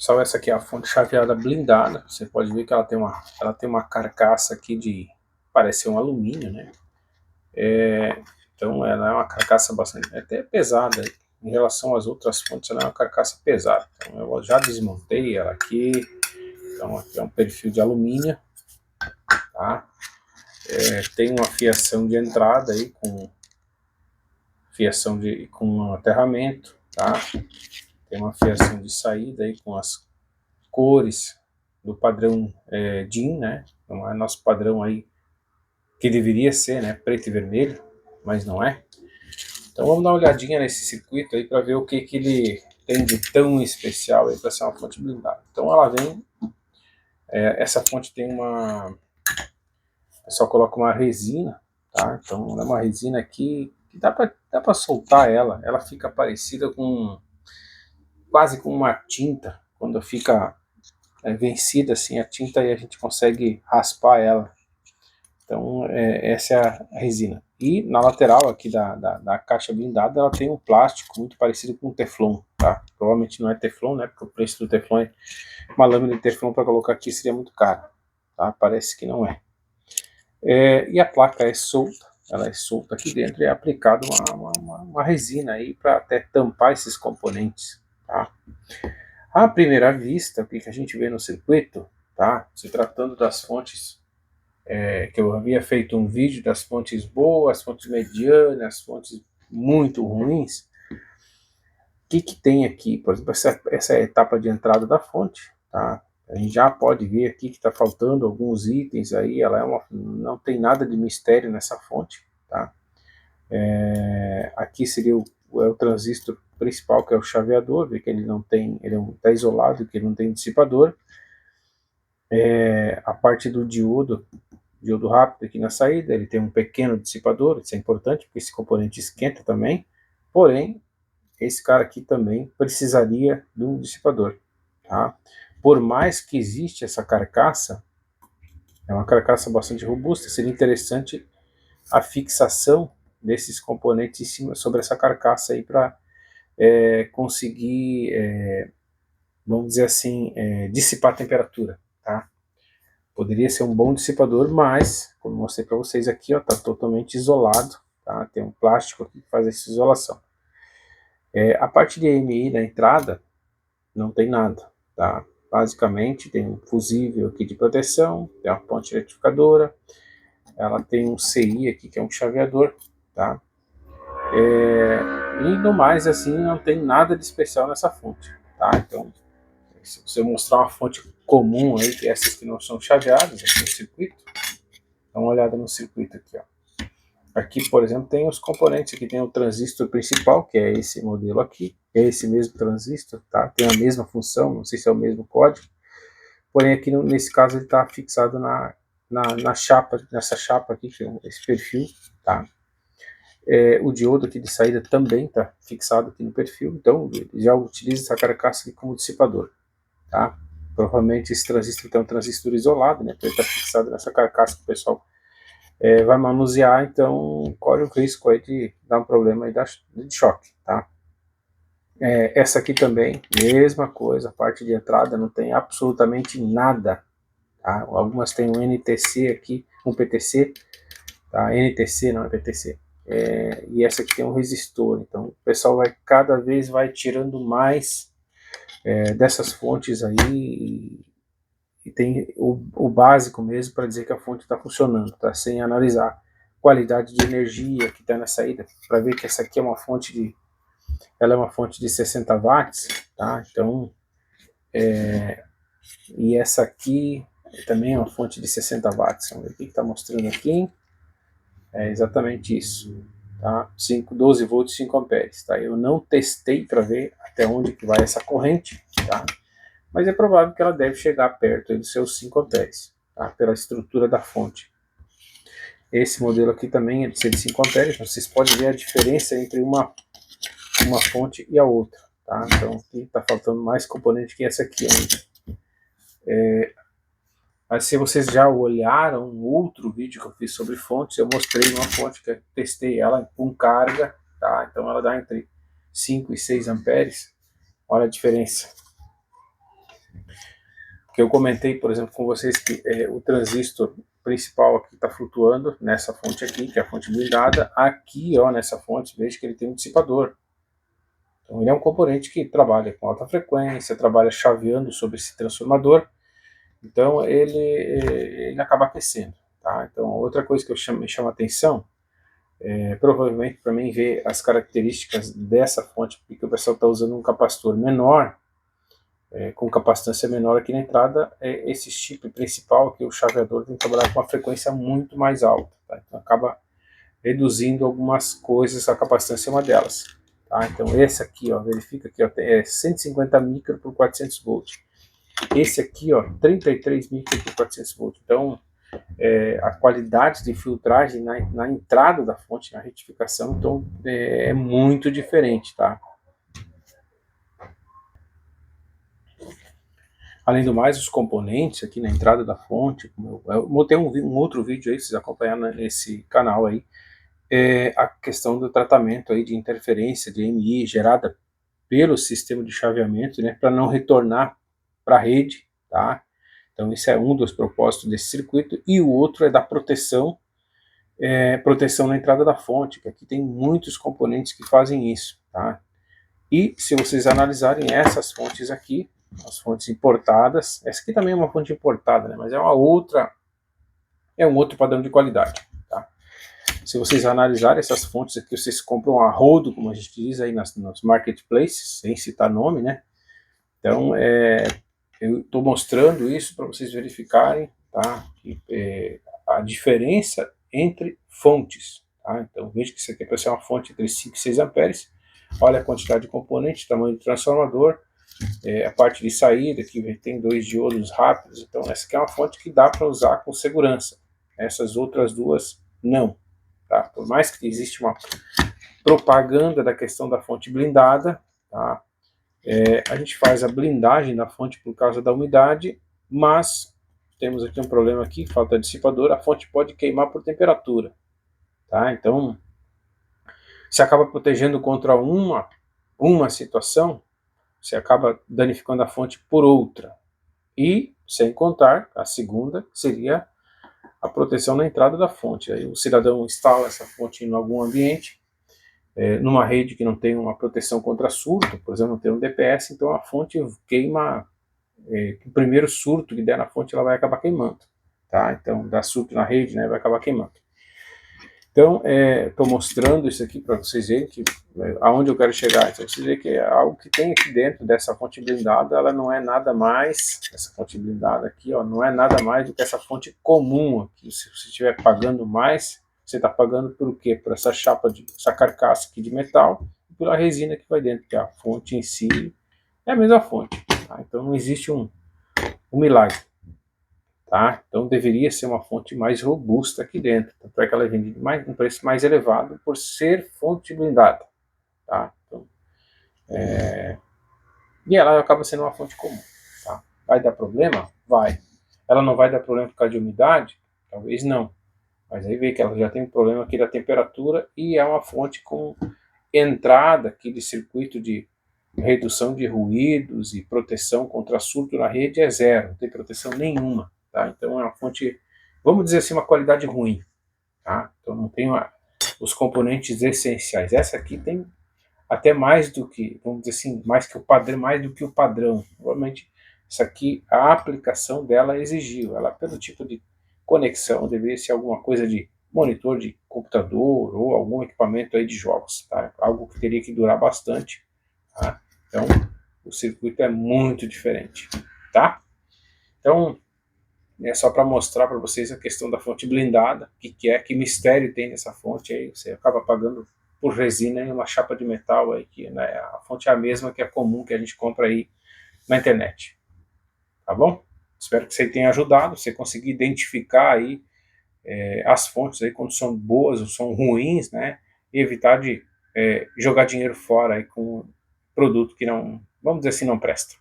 Pessoal, essa aqui é a fonte chaveada blindada. Você pode ver que ela tem uma carcaça aqui de, parece um alumínio, né? Então ela é uma carcaça bastante, até pesada. Em relação às outras fontes, ela é uma carcaça pesada. Então eu já desmontei ela aqui. Então aqui é um perfil de alumínio, tá? Tem uma fiação de entrada aí com aterramento, tá? Tem uma fiação de saída aí com as cores do padrão DIN, né? Não é nosso padrão aí que deveria ser, né? Preto e vermelho, mas não é. Então vamos dar uma olhadinha nesse circuito aí para ver o que ele tem de tão especial aí para ser uma fonte blindada. Então ela vem, essa fonte tem uma, o pessoal coloca uma resina, tá? Então ela é uma resina aqui que dá para soltar ela. Ela fica parecida com quase com uma tinta quando fica vencida assim a tinta e a gente consegue raspar ela. Então essa é a resina. E na lateral aqui da caixa blindada ela tem um plástico muito parecido com Teflon, tá? Provavelmente não é Teflon, né? Porque o preço do Teflon é uma lâmina de Teflon para colocar aqui seria muito caro, tá? Parece que não é. E a placa é solta, ela é solta aqui dentro e é aplicada uma resina aí para até tampar esses componentes, tá? À primeira vista, o que a gente vê no circuito, tá? Se tratando das fontes, que eu havia feito um vídeo das fontes boas, as fontes medianas, as fontes muito ruins. O que tem aqui? Por exemplo, essa é a etapa de entrada da fonte, tá? A gente já pode ver aqui que está faltando alguns itens aí, não tem nada de mistério nessa fonte, tá? Aqui seria o transistor principal, que é o chaveador, vê que ele não tem, ele está isolado, que ele não tem dissipador. A parte do diodo rápido aqui na saída, ele tem um pequeno dissipador, isso é importante, porque esse componente esquenta também, porém, esse cara aqui também precisaria de um dissipador, tá? Por mais que existe essa carcaça, é uma carcaça bastante robusta, seria interessante a fixação desses componentes em cima, sobre essa carcaça aí para conseguir, vamos dizer assim, dissipar a temperatura, tá? Poderia ser um bom dissipador, mas, como mostrei para vocês aqui, está totalmente isolado, tá? Tem um plástico aqui que faz essa isolação. A parte de EMI da entrada não tem nada, tá? Basicamente tem um fusível aqui de proteção, tem uma ponte retificadora, ela tem um CI aqui que é um chaveador, tá? E no mais assim não tem nada de especial nessa fonte, tá? Então se você mostrar uma fonte comum aí, essas que não são chaveadas aqui no circuito, dá uma olhada no circuito aqui, ó. Aqui, por exemplo, tem os componentes, aqui tem o transistor principal, que é esse modelo aqui, é esse mesmo transistor, tá? Tem a mesma função, não sei se é o mesmo código, porém aqui nesse caso ele está fixado na chapa, nessa chapa aqui, que é esse perfil, tá? O diodo aqui de saída também está fixado aqui no perfil, então ele já utiliza essa carcaça aqui como dissipador, tá? Provavelmente esse transistor tem um transistor isolado, né? Então ele está fixado nessa carcaça que o pessoal vai manusear, então corre o risco aí de dar um problema aí de choque, tá? Essa aqui também, mesma coisa, a parte de entrada não tem absolutamente nada, tá? Algumas tem um NTC aqui, um PTC, tá? NTC não é PTC. E essa aqui tem um resistor, então o pessoal cada vez vai tirando mais dessas fontes aí e tem o básico mesmo para dizer que a fonte está funcionando, tá? Sem analisar qualidade de energia que está na saída, para ver que essa aqui é uma fonte ela é uma fonte de 60 watts, tá? Então, e essa aqui também é uma fonte de 60 watts, vamos ver o que está mostrando aqui, é exatamente isso, tá? 12 volts, 5 amperes, tá? Eu não testei para ver até onde que vai essa corrente, tá? Mas é provável que ela deve chegar perto dos seus 5 amperes, tá? Pela estrutura da fonte. Esse modelo aqui também é de 5 amperes, vocês podem ver a diferença entre uma fonte e a outra, tá? Então aqui está faltando mais componente que essa aqui ainda. Mas se vocês já olharam um outro vídeo que eu fiz sobre fontes, eu mostrei uma fonte que eu testei ela com carga, tá? Então ela dá entre 5 e 6 amperes, olha a diferença. que eu comentei, por exemplo, com vocês que o transistor principal aqui está flutuando nessa fonte aqui, que é a fonte blindada. Aqui, ó, nessa fonte, veja que ele tem um dissipador. Então ele é um componente que trabalha com alta frequência, trabalha chaveando sobre esse transformador, então ele acaba aquecendo. Tá? Então outra coisa que me chama a atenção, provavelmente para mim ver as características dessa fonte, porque o pessoal está usando um capacitor menor, com capacitância menor aqui na entrada, esse chip principal, que o chaveador tem que trabalhar com uma frequência muito mais alta, tá? Então acaba reduzindo algumas coisas, a capacitância é uma delas. Tá? Então esse aqui, ó, verifica que é 150 micro por 400 volts. Esse aqui, ó, 33 micro por 400 volts. Então a qualidade de filtragem na entrada da fonte, na retificação, então é muito diferente, tá? Além do mais, os componentes aqui na entrada da fonte, eu botei um outro vídeo aí, vocês acompanhar nesse canal aí, a questão do tratamento aí de interferência de EMI gerada pelo sistema de chaveamento, né, para não retornar para a rede, tá? Então esse é um dos propósitos desse circuito, e o outro é da proteção, proteção na entrada da fonte, que aqui tem muitos componentes que fazem isso, tá? E se vocês analisarem essas fontes aqui, as fontes importadas, essa aqui também é uma fonte importada, né, mas é um outro padrão de qualidade, tá? Se vocês analisarem essas fontes aqui, vocês compram a rodo, como a gente diz aí nos marketplaces, sem citar nome, né? Então, eu estou mostrando isso para vocês verificarem, tá? A diferença entre fontes, tá? Então, veja que isso aqui vai ser uma fonte entre 5 e 6 amperes. Olha a quantidade de componentes, tamanho do transformador, a parte de saída, que tem 2 diodos rápidos. Então, essa aqui é uma fonte que dá para usar com segurança. Essas outras duas, não. Tá? Por mais que exista uma propaganda da questão da fonte blindada, tá? A gente faz a blindagem da fonte por causa da umidade, mas temos aqui um problema aqui, falta dissipador, a fonte pode queimar por temperatura. Tá? Então, se acaba protegendo contra uma situação, você acaba danificando a fonte por outra. E, sem contar, a segunda seria a proteção na entrada da fonte. Aí o cidadão instala essa fonte em algum ambiente, numa rede que não tem uma proteção contra surto, por exemplo, não tem um DPS, então a fonte queima, o primeiro surto que der na fonte ela vai acabar queimando. Tá? Então, dá surto na rede, né, vai acabar queimando. Então, estou mostrando isso aqui para vocês verem que, aonde eu quero chegar. Então, vocês verem que é algo que tem aqui dentro dessa fonte blindada, ela não é nada mais, essa fonte blindada aqui, ó, não é nada mais do que essa fonte comum aqui. Se você estiver pagando mais, você está pagando por quê? Por essa chapa, essa carcaça aqui de metal, e pela resina que vai dentro, que a fonte em si é a mesma fonte. Tá? Então, não existe um milagre. Tá? Então deveria ser uma fonte mais robusta aqui dentro, para que ela é vendida um preço mais elevado por ser fonte blindada. Tá? Então, e ela acaba sendo uma fonte comum. Tá? Vai dar problema? Vai. Ela não vai dar problema por causa de umidade? Talvez não. Mas aí vê que ela já tem um problema aqui da temperatura e é uma fonte com entrada aqui de circuito de redução de ruídos e proteção contra surto na rede é zero, não tem proteção nenhuma. Tá? Então é uma fonte, vamos dizer assim, uma qualidade ruim. Tá? Então não tem os componentes essenciais. Essa aqui tem até mais do que, vamos dizer assim, mais do que o padrão. Provavelmente essa aqui, a aplicação dela exigiu. Ela, pelo tipo de conexão, deveria ser alguma coisa de monitor de computador ou algum equipamento aí de jogos. Tá? Algo que teria que durar bastante. Tá? Então o circuito é muito diferente. Tá? Então, é só para mostrar para vocês a questão da fonte blindada, que mistério tem nessa fonte aí, você acaba pagando por resina em uma chapa de metal aí, que né, a fonte é a mesma que é comum que a gente compra aí na internet. Tá bom? Espero que você tenha ajudado, você conseguir identificar aí as fontes aí quando são boas ou são ruins, né? E evitar de jogar dinheiro fora aí com produto que não, vamos dizer assim, não presta.